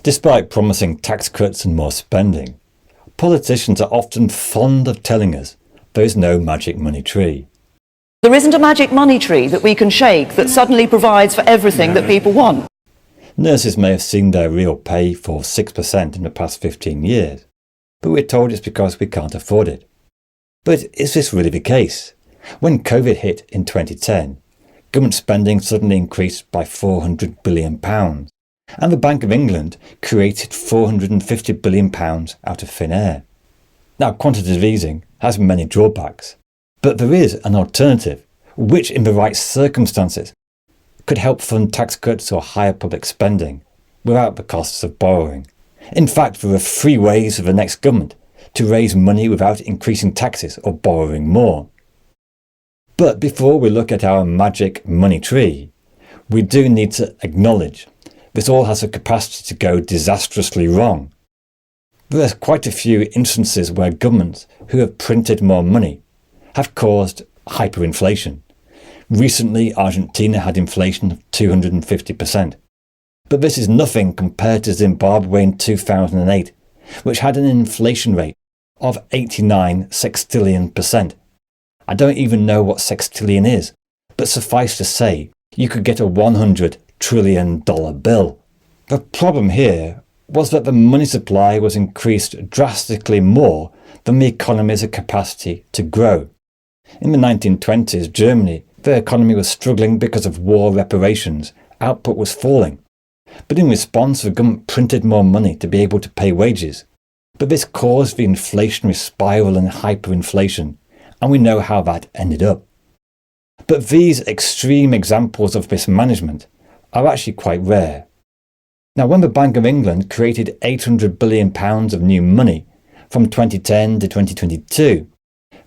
Despite promising tax cuts and more spending, politicians are often fond of telling us there is no magic money tree. There isn't a magic money tree that we can shake that suddenly provides for everything that people want. Nurses may have seen their real pay fall 6% in the past 15 years, but we're told it's because we can't afford it. But is this really the case? When COVID hit in 2010, government spending suddenly increased by £400 billion, and the Bank of England created £450 billion out of thin air. Now, quantitative easing has many drawbacks, but there is an alternative, which in the right circumstances could help fund tax cuts or higher public spending without the costs of borrowing. In fact, there are three ways for the next government to raise money without increasing taxes or borrowing more. But before we look at our magic money tree, we do need to acknowledge this all has a capacity to go disastrously wrong. There are quite a few instances where governments who have printed more money have caused hyperinflation. Recently, Argentina had inflation of 250%. But this is nothing compared to Zimbabwe in 2008, which had an inflation rate of 89 sextillion%. I don't even know what sextillion is, but suffice to say, you could get a $100 trillion bill. The problem here was that the money supply was increased drastically more than the economy's capacity to grow. In the 1920s, Germany, their economy was struggling because of war reparations. Output was falling. But in response, the government printed more money to be able to pay wages. But this caused the inflationary spiral and hyperinflation, and we know how that ended up. But these extreme examples of mismanagement are actually quite rare. Now, when the Bank of England created £800 billion of new money from 2010 to 2022,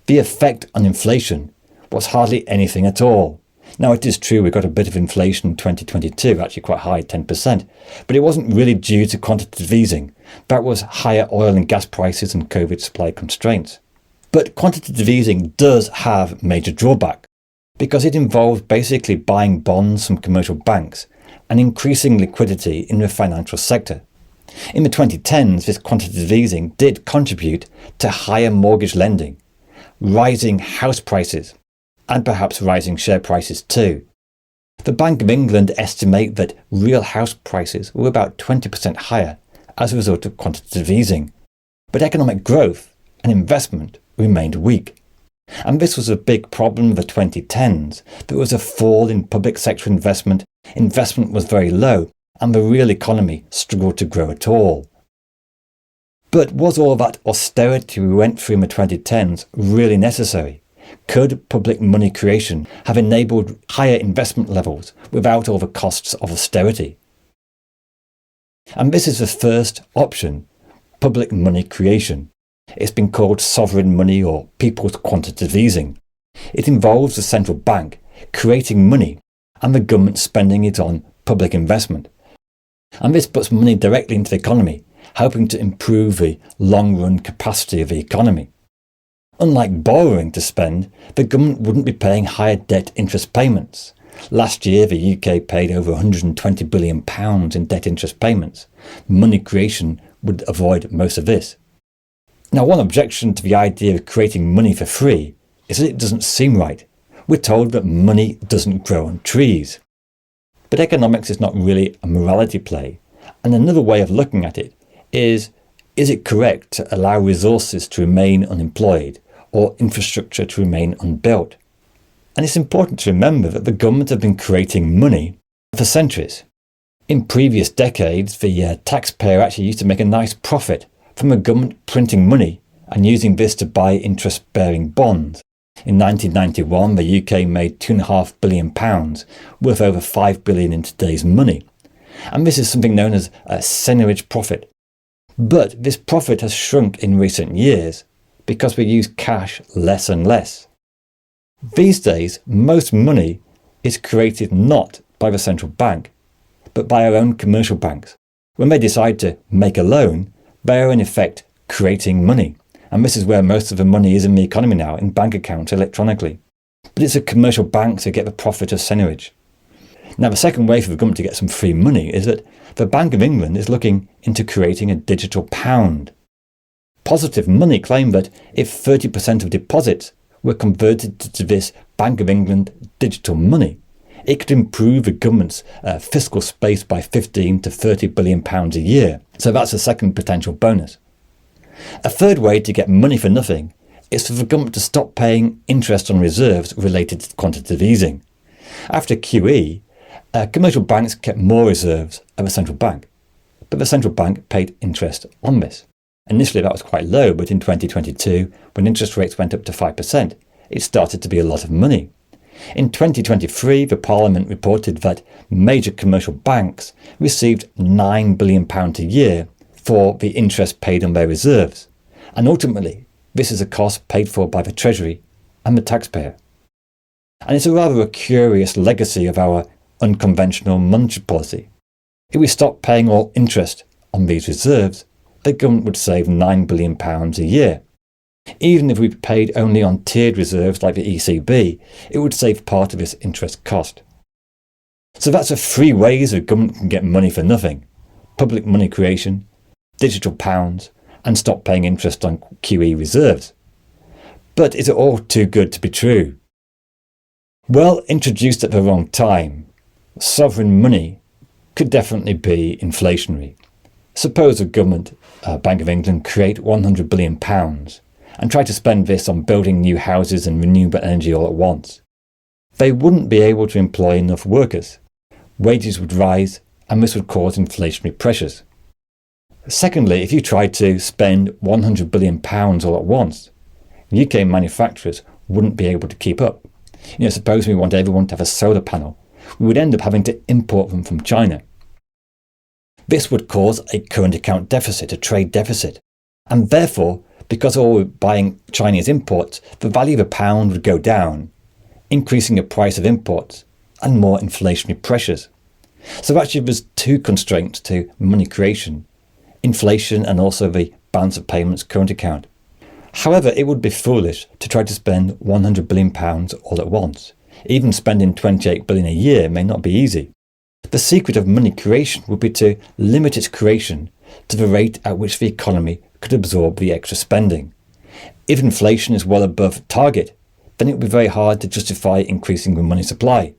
the effect on inflation was hardly anything at all. Now, it is true we got a bit of inflation in 2022, actually quite high, 10%, but it wasn't really due to quantitative easing. That was higher oil and gas prices and COVID supply constraints. But quantitative easing does have major drawbacks, because it involves basically buying bonds from commercial banks and increasing liquidity in the financial sector. In the 2010s, this quantitative easing did contribute to higher mortgage lending, rising house prices, and perhaps rising share prices too. The Bank of England estimate that real house prices were about 20% higher as a result of quantitative easing, but economic growth and investment remained weak. And this was a big problem in the 2010s. There was a fall in public sector investment was very low, and the real economy struggled to grow at all. But was all that austerity we went through in the 2010s really necessary? Could public money creation have enabled higher investment levels without all the costs of austerity? And this is the first option, public money creation. It's been called sovereign money or people's quantitative easing. It involves the central bank creating money and the government spending it on public investment. And this puts money directly into the economy, helping to improve the long-run capacity of the economy. Unlike borrowing to spend, the government wouldn't be paying higher debt interest payments. Last year, the UK paid over £120 billion in debt interest payments. Money creation would avoid most of this. Now, one objection to the idea of creating money for free is that it doesn't seem right. We're told that money doesn't grow on trees. But economics is not really a morality play. And another way of looking at it is it correct to allow resources to remain unemployed or infrastructure to remain unbuilt? And it's important to remember that the government have been creating money for centuries. In previous decades, the taxpayer actually used to make a nice profit from the government printing money and using this to buy interest-bearing bonds. In 1991, the UK made £2.5 billion, worth over £5 billion in today's money. And this is something known as a seigniorage profit. But this profit has shrunk in recent years because we use cash less and less. These days, most money is created not by the central bank, but by our own commercial banks. When they decide to make a loan, they are in effect creating money. And this is where most of the money is in the economy now, in bank accounts electronically. But it's the commercial banks that get the profit of seigniorage. Now, the second way for the government to get some free money is that the Bank of England is looking into creating a digital pound. Positive Money claimed that if 30% of deposits were converted to this Bank of England digital money, it could improve the government's fiscal space by 15 to 30 billion pounds a year. So that's a second potential bonus. A third way to get money for nothing is for the government to stop paying interest on reserves related to quantitative easing. After QE, commercial banks kept more reserves at the central bank, but the central bank paid interest on this. Initially that was quite low, but in 2022, when interest rates went up to 5%, it started to be a lot of money. In 2023, the Parliament reported that major commercial banks received £9 billion a year for the interest paid on their reserves, and ultimately this is a cost paid for by the Treasury and the taxpayer. And it's a rather a curious legacy of our unconventional monetary policy. If we stopped paying all interest on these reserves, the government would save £9 billion a year. Even if we paid only on tiered reserves like the ECB, it would save part of its interest cost. So that's the three ways the government can get money for nothing: public money creation, digital pounds, and stop paying interest on QE reserves. But is it all too good to be true? Well, introduced at the wrong time, sovereign money could definitely be inflationary. Suppose the government, Bank of England, create £100 billion and try to spend this on building new houses and renewable energy all at once. They wouldn't be able to employ enough workers. Wages would rise, and this would cause inflationary pressures. Secondly, if you tried to spend £100 billion all at once, UK manufacturers wouldn't be able to keep up. Suppose we want everyone to have a solar panel, we would end up having to import them from China. This would cause a current account deficit, a trade deficit, and therefore, because all we're buying Chinese imports, the value of a pound would go down, increasing the price of imports and more inflationary pressures. So actually there's two constraints to money creation: inflation and also the balance of payments current account. However, it would be foolish to try to spend £100 billion all at once. Even spending £28 billion a year may not be easy. The secret of money creation would be to limit its creation to the rate at which the economy could absorb the extra spending. If inflation is well above target, then it would be very hard to justify increasing the money supply.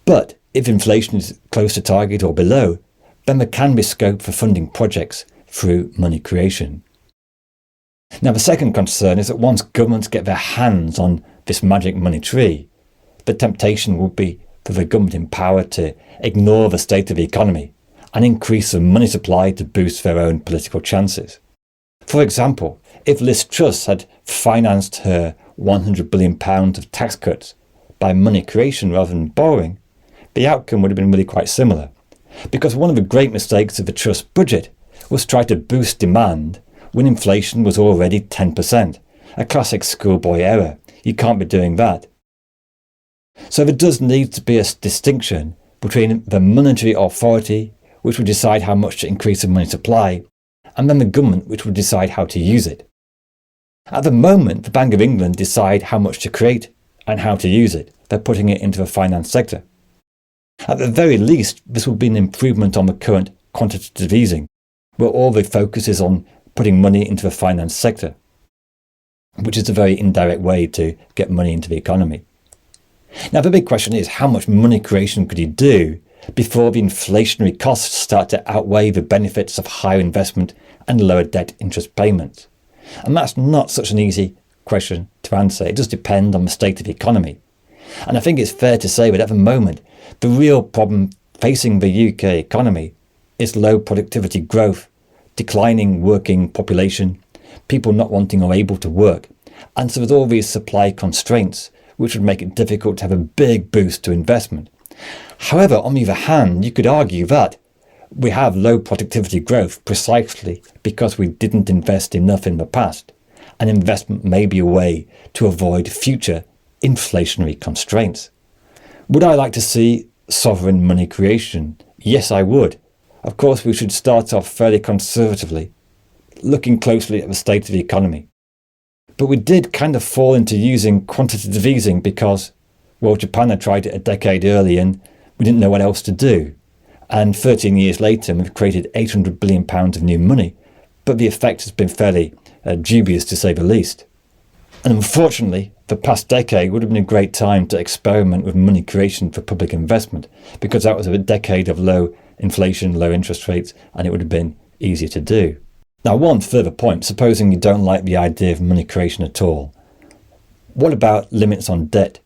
But if inflation is close to target or below, then there can be scope for funding projects through money creation. Now, the second concern is that once governments get their hands on this magic money tree, the temptation would be for the government in power to ignore the state of the economy and increase the money supply to boost their own political chances. For example, if Liz Truss had financed her £100 billion of tax cuts by money creation rather than borrowing, the outcome would have been really quite similar. Because one of the great mistakes of the Truss budget was try to boost demand when inflation was already 10%, a classic schoolboy error. You can't be doing that. So there does need to be a distinction between the monetary authority, which would decide how much to increase the money supply, and then the government, which would decide how to use it. At the moment, the Bank of England decide how much to create and how to use it. They're putting it into the finance sector. At the very least, this would be an improvement on the current quantitative easing, where all the focus is on putting money into the finance sector, which is a very indirect way to get money into the economy. Now, the big question is, how much money creation could you do before the inflationary costs start to outweigh the benefits of higher investment and lower debt interest payments? And that's not such an easy question to answer. It does depend on the state of the economy. And I think it's fair to say that at the moment, the real problem facing the UK economy is low productivity growth, declining working population, people not wanting or able to work, and so with all these supply constraints, which would make it difficult to have a big boost to investment. However, on the other hand, you could argue that we have low productivity growth precisely because we didn't invest enough in the past, and investment may be a way to avoid future inflationary constraints. Would I like to see sovereign money creation? Yes, I would. Of course, we should start off fairly conservatively, looking closely at the state of the economy. But we did kind of fall into using quantitative easing because, well, Japan had tried it a decade earlier and we didn't know what else to do. And 13 years later, we've created £800 billion of new money, but the effect has been fairly dubious to say the least. And unfortunately, the past decade would have been a great time to experiment with money creation for public investment, because that was a decade of low inflation, low interest rates, and it would have been easier to do. Now, one further point, supposing you don't like the idea of money creation at all, what about limits on debt?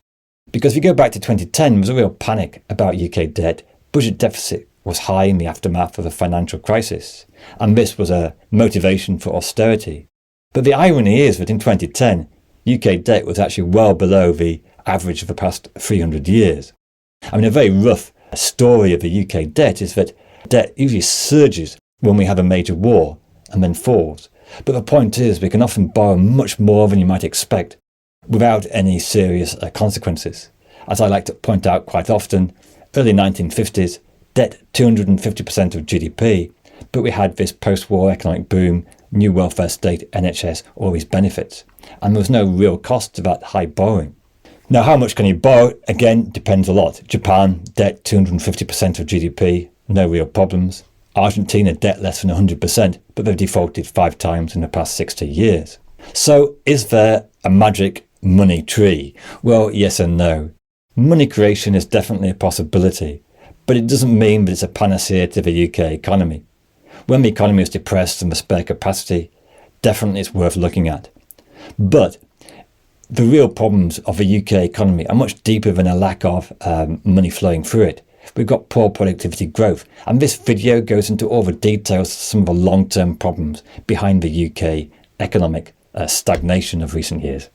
Because if you go back to 2010, there was a real panic about UK debt. Budget deficit was high in the aftermath of the financial crisis, and this was a motivation for austerity. But the irony is that in 2010, UK debt was actually well below the average of the past 300 years. I mean, a very rough story of the UK debt is that debt usually surges when we have a major war and then falls. But the point is, we can often borrow much more than you might expect without any serious consequences. As I like to point out quite often, early 1950s, debt 250% of GDP, but we had this post-war economic boom, new welfare state, NHS, all these benefits. And there was no real cost to that high borrowing. Now, how much can you borrow? Again, depends a lot. Japan, debt 250% of GDP, no real problems. Argentina, debt less than 100%, but they've defaulted 5 times in the past 60 years. So, is there a magic money tree? Well, yes and no. Money creation is definitely a possibility, but it doesn't mean that it's a panacea to the UK economy. When the economy is depressed and the spare capacity, definitely it's worth looking at. But the real problems of the UK economy are much deeper than a lack of money flowing through it. We've got poor productivity growth, and this video goes into all the details of some of the long-term problems behind the UK economic stagnation of recent years.